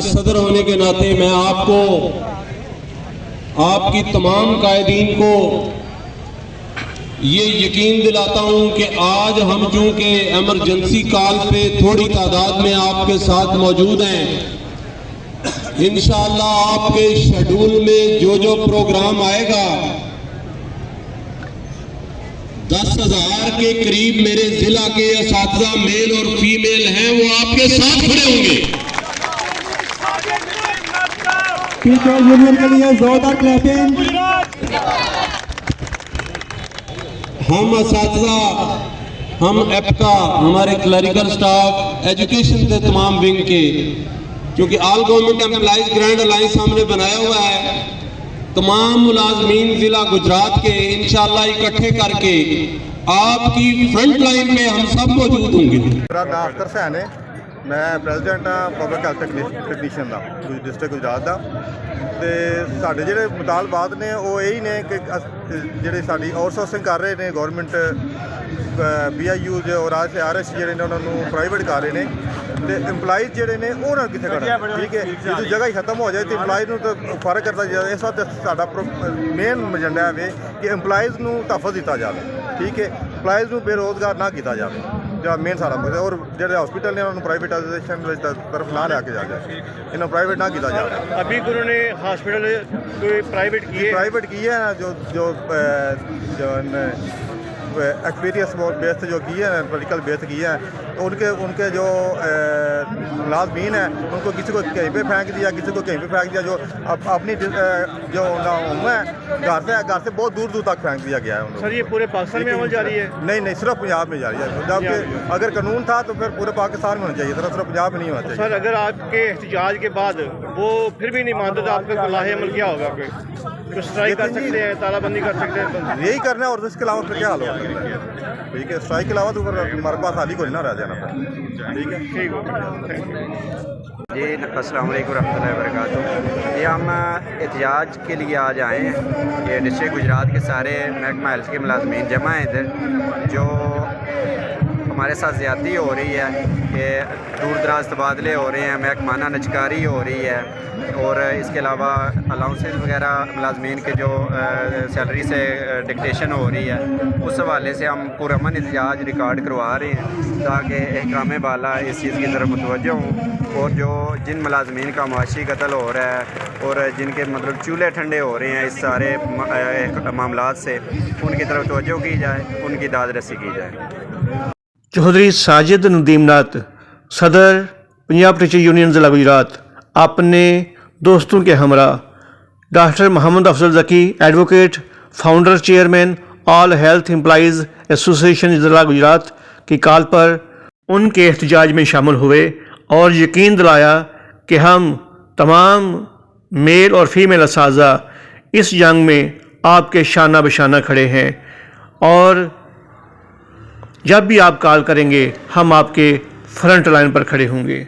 के सदर होने के नाते मैं आपको, आपकी तमाम कायदीन को ये यकीन दिलाता हूं कि आज हम चूंकि एमरजेंसी कॉल पे थोड़ी तादाद में आपके साथ मौजूद हैं, इंशाअल्लाह आपके शेड्यूल में जो प्रोग्राम आएगा 10,000 के करीब मेरे जिला के असातिज़ा मेल और फीमेल हैं, वो आपके साथ खड़े होंगे। टीचर यूनियन के लिए जोरदार क्लैपिंग। हम असातिज़ा, हम एप्का, हमारे क्लरिकल स्टाफ, एजुकेशन के तमाम विंग के, क्योंकि all government employees grand alliance हमने बनाया हुआ है, तमाम मुलाजमीन जिला गुजरात के इंशाअल्लाह इकट्ठे करके आपकी फ्रंट लाइन में हम सब मौजूद होंगे। मेरा नाम अख्तर सैन है, मैं प्रेजिडेंट हाँ पब्लिक हेल्थ टेक्नीशियन का डिस्ट्रिक्ट गुजरात का। तो साढ़े ਜਿਹੜੇ ਮੁਤਾਲਬਾਤ ਨੇ ਉਹ ਇਹੀ ਨੇ ਕਿ ਜਿਹੜੇ ਸਾਡੀ ਆਊਟਸੋਰਸਿੰਗ ਕਰ ਰਹੇ ਨੇ ਗਵਰਨਮੈਂਟ BIU ਔਰ RS ਜਿਹੜੇ ਨੇ ਉਹਨਾਂ ਨੂੰ ਪ੍ਰਾਈਵੇਟ ਕਰ ਰਹੇ ਨੇ, ਤੇ ਇੰਪਲਾਈਜ਼ ਜਿਹੜੇ ਨੇ ਉਹਨਾਂ ਨੂੰ ਕਿੱਥੇ ਕਰਨਾ। ਠੀਕ ਹੈ, ਜਦੋਂ ਜਗ੍ਹਾ ਹੀ ਖਤਮ ਹੋ ਜਾਏ ਤੇ ਇੰਪਲਾਈਜ਼ ਨੂੰ ਤਾਂ ਫਰਕ ਕਰਦਾ ਜਾਵੇ। ਇਸ ਵਾਸਤੇ ਸਾਡਾ ਮੇਨ ਏਜੰਡਾ ਹੈ ਕਿ ਇੰਪਲਾਈਜ਼ ਨੂੰ ਤਹਫ਼ੁਜ਼ ਦਿੱਤਾ ਜਾਵੇ। ਠੀਕ ਹੈ, ਇੰਪਲਾਈਜ਼ ਨੂੰ ਬੇਰੁਜ਼ਗਾਰ ਨਾ ਕੀਤਾ ਜਾਵੇ, ਜਾਂ ਮੇਨ ਸਾਰਾ ਮਕਸਦ। ਔਰ ਜਿਹੜੇ ਹਸਪੀਟਲ ਨੇ ਉਹਨਾਂ ਨੂੰ ਪ੍ਰਾਈਵੇਟਾਈਜੇਸ਼ਨ ਵਿੱਚ ਤਰਫ ਨਾ ਲਿਆ ਕੇ ਜਾਵੇ, ਇਹਨਾਂ ਪ੍ਰਾਈਵੇਟ ਨਾ ਕੀਤਾ ਜਾਵੇ। अभी उन्होंने हॉस्पिटल कोई प्राइवेट किए हैं जो एक्सपीरियंस बेस्ड जो किए हैं, मेडिकल बेस्ड किए हैं, तो उनके जो मुलाजमीन हैं उनको किसी को कहीं पे फेंक दिया, किसी को कहीं पे फेंक दिया। जो अपनी जो है घर से बहुत दूर तक फेंक दिया गया है उनको। सर ये पूरे पाकिस्तान में अमल जारी है? नहीं, सिर्फ पंजाब में जारी है। जबकि अगर कानून था तो फिर पूरे पाकिस्तान में होना चाहिए, सिर्फ पंजाब में नहीं होना चाहिए। सर अगर आपके एहतजाज के बाद वो फिर भी नहीं मानते तो आपका लाहे अमल क्या होगा? कोई स्ट्राइक कर सकते हैं, तालाबंदी कर सकते हैं? यही करना है, और इसके अलावा फिर क्या हाल होगा? ठीक है, स्ट्राइक के अलावा तो फिर हमारे पास हाल ही कोई ना रह जाना। ठीक है, जी अस्सलाम वालेकुम रहमतुल्लाहि व बरकातुहू। ये हम एहतजाज के लिए आज आए हैं। ये डिस्ट्रिक्ट गुजरात के सारे महकमा हेल्थ के मुलाजमीन जमा हैं इधर, जो हमारे साथ ज़्यादती हो रही है कि दूर दराज तबादले हो रहे हैं, महकमाना नजकारी हो रही है, और इसके अलावा अलाउंसेस वगैरह मुलाजमीन के जो सैलरी से डिक्टेशन हो रही है, उस हवाले से हम पुरअमन एहतजाज रिकॉर्ड करवा रहे हैं ताकि अहकाम बाला इस चीज़ की तरफ मुतवज्जो हों। और जो जिन मुलाजमीन का मुआशी कत्ल हो रहा है और जिनके मतलब चूल्हे ठंडे हो रहे हैं इस सारे मामलात से, उनकी तरफ तवज्जो की जाए, उनकी दाद रसी की जाए। चौधरी साजिद नदीम नाथ, सदर पंजाब टीचर यूनियन ज़िला गुजरात, अपने दोस्तों के हमरा doctor Mohammad Afzal Zaki, advocate, founder chairman all health employees association ज़िला गुजरात की कॉल पर उनके एहतजाज में शामिल हुए और यकीन दिलाया कि हम तमाम मेल और फीमेल असातिज़ा इस जंग में आपके शाना बशाना खड़े हैं, और जब भी आप कॉल करेंगे हम आपके फ्रंट लाइन पर खड़े होंगे।